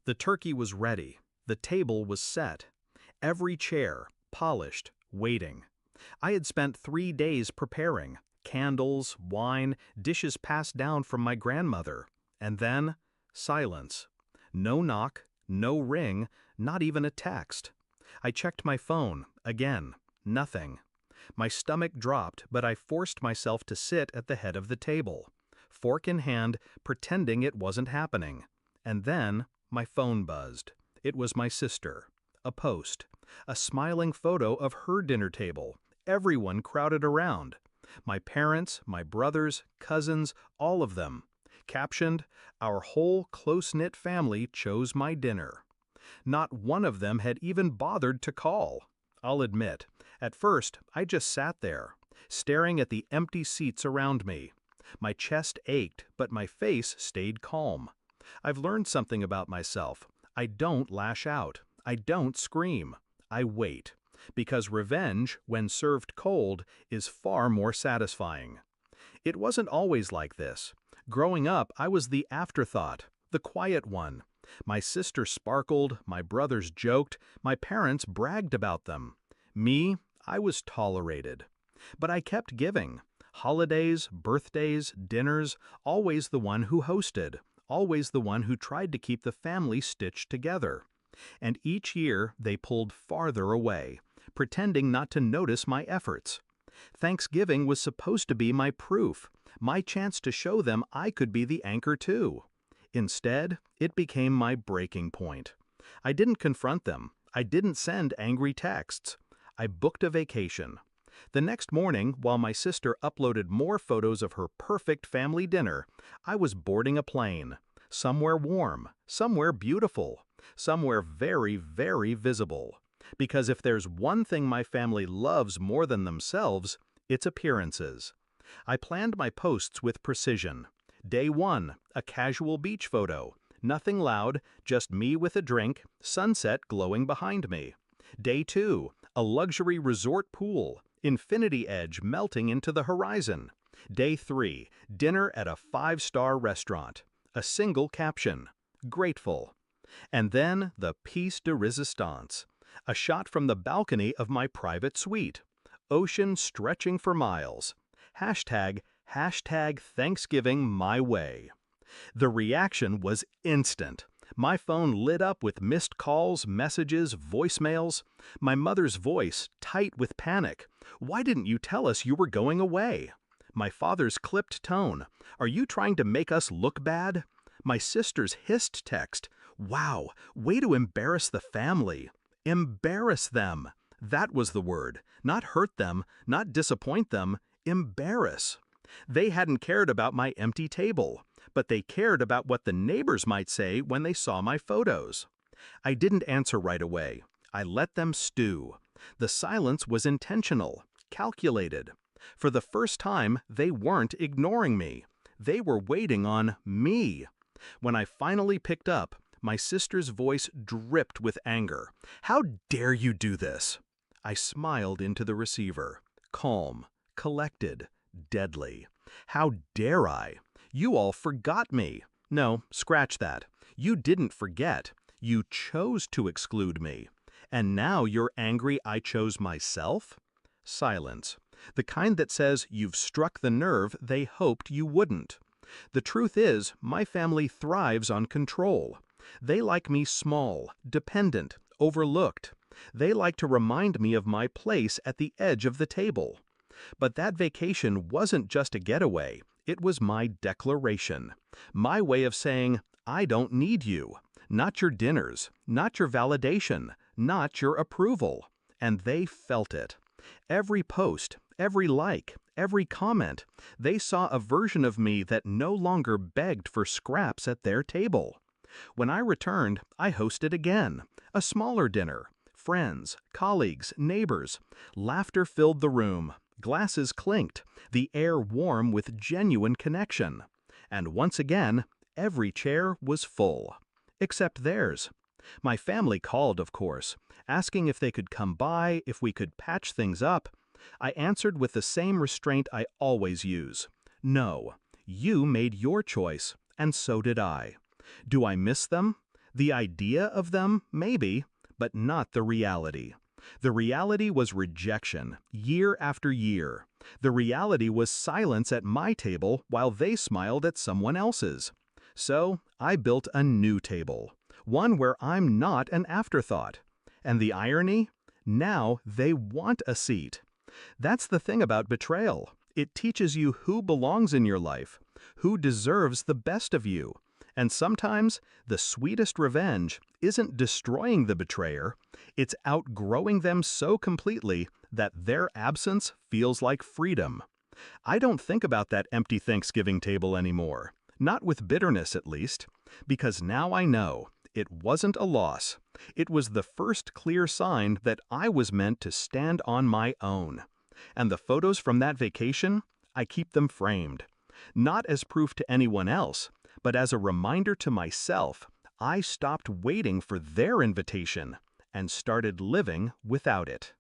The turkey was ready. The table was set. Every chair, polished, waiting. I had spent 3 days preparing. Candles, wine, dishes passed down from my grandmother. And then, silence. No knock, no ring, not even a text. I checked my phone, again, nothing. My stomach dropped, but I forced myself to sit at the head of the table, fork in hand, pretending it wasn't happening. And then, my phone buzzed. It was my sister. A post. A smiling photo of her dinner table. Everyone crowded around. My parents, my brothers, cousins, all of them. Captioned, "Our whole close-knit family chose my dinner." Not one of them had even bothered to call. I'll admit, at first I just sat there, staring at the empty seats around me. My chest ached, but my face stayed calm. I've learned something about myself. I don't lash out. I don't scream. I wait. Because revenge, when served cold, is far more satisfying. It wasn't always like this. Growing up, I was the afterthought, the quiet one. My sister sparkled, my brothers joked, my parents bragged about them. Me, I was tolerated. But I kept giving. Holidays, birthdays, dinners, always the one who hosted, always the one who tried to keep the family stitched together. And each year they pulled farther away, pretending not to notice my efforts. Thanksgiving was supposed to be my proof, my chance to show them I could be the anchor too. Instead, it became my breaking point. I didn't confront them. I didn't send angry texts. I booked a vacation. The next morning, while my sister uploaded more photos of her perfect family dinner, I was boarding a plane. Somewhere warm, somewhere beautiful, somewhere very, very visible. Because if there's one thing my family loves more than themselves, it's appearances. I planned my posts with precision. Day 1, a casual beach photo. Nothing loud, just me with a drink, sunset glowing behind me. Day 2, a luxury resort pool, infinity edge melting into the horizon. Day 3, dinner at a 5-star restaurant. A single caption, "Grateful." And then the piece de resistance. A shot from the balcony of my private suite. Ocean stretching for miles. Hashtag Thanksgiving my way. The reaction was instant. My phone lit up with missed calls, messages, voicemails. My mother's voice, tight with panic. "Why didn't you tell us you were going away?" My father's clipped tone. "Are you trying to make us look bad?" My sister's hissed text. "Wow, way to embarrass the family." Embarrass them. That was the word. Not hurt them, not disappoint them. Embarrass. They hadn't cared about my empty table, but they cared about what the neighbors might say when they saw my photos. I didn't answer right away. I let them stew. The silence was intentional, calculated. For the first time, they weren't ignoring me. They were waiting on me. When I finally picked up, my sister's voice dripped with anger. "How dare you do this?" I smiled into the receiver, calm, collected, deadly. "How dare I? You all forgot me." No, scratch that. You didn't forget. You chose to exclude me. And now you're angry I chose myself? Silence. The kind that says you've struck the nerve they hoped you wouldn't. The truth is, my family thrives on control. They like me small, dependent, overlooked. They like to remind me of my place at the edge of the table. But that vacation wasn't just a getaway. It was my declaration. My way of saying, I don't need you. Not your dinners, not your validation, not your approval. And they felt it. Every post, every like, every comment, they saw a version of me that no longer begged for scraps at their table. When I returned, I hosted again. A smaller dinner. Friends, colleagues, neighbors. Laughter filled the room. Glasses clinked. The air warm with genuine connection. And once again, every chair was full. Except theirs. My family called, of course, asking if they could come by, if we could patch things up. I answered with the same restraint I always use. No, you made your choice, and so did I. Do I miss them? The idea of them, maybe, but not the reality. The reality was rejection, year after year. The reality was silence at my table while they smiled at someone else's. So, I built a new table, one where I'm not an afterthought. And the irony? Now they want a seat. That's the thing about betrayal. It teaches you who belongs in your life, who deserves the best of you. And sometimes, the sweetest revenge isn't destroying the betrayer, it's outgrowing them so completely that their absence feels like freedom. I don't think about that empty Thanksgiving table anymore. Not with bitterness, at least. Because now I know it wasn't a loss. It was the first clear sign that I was meant to stand on my own. And the photos from that vacation, I keep them framed. Not as proof to anyone else, but as a reminder to myself, I stopped waiting for their invitation and started living without it.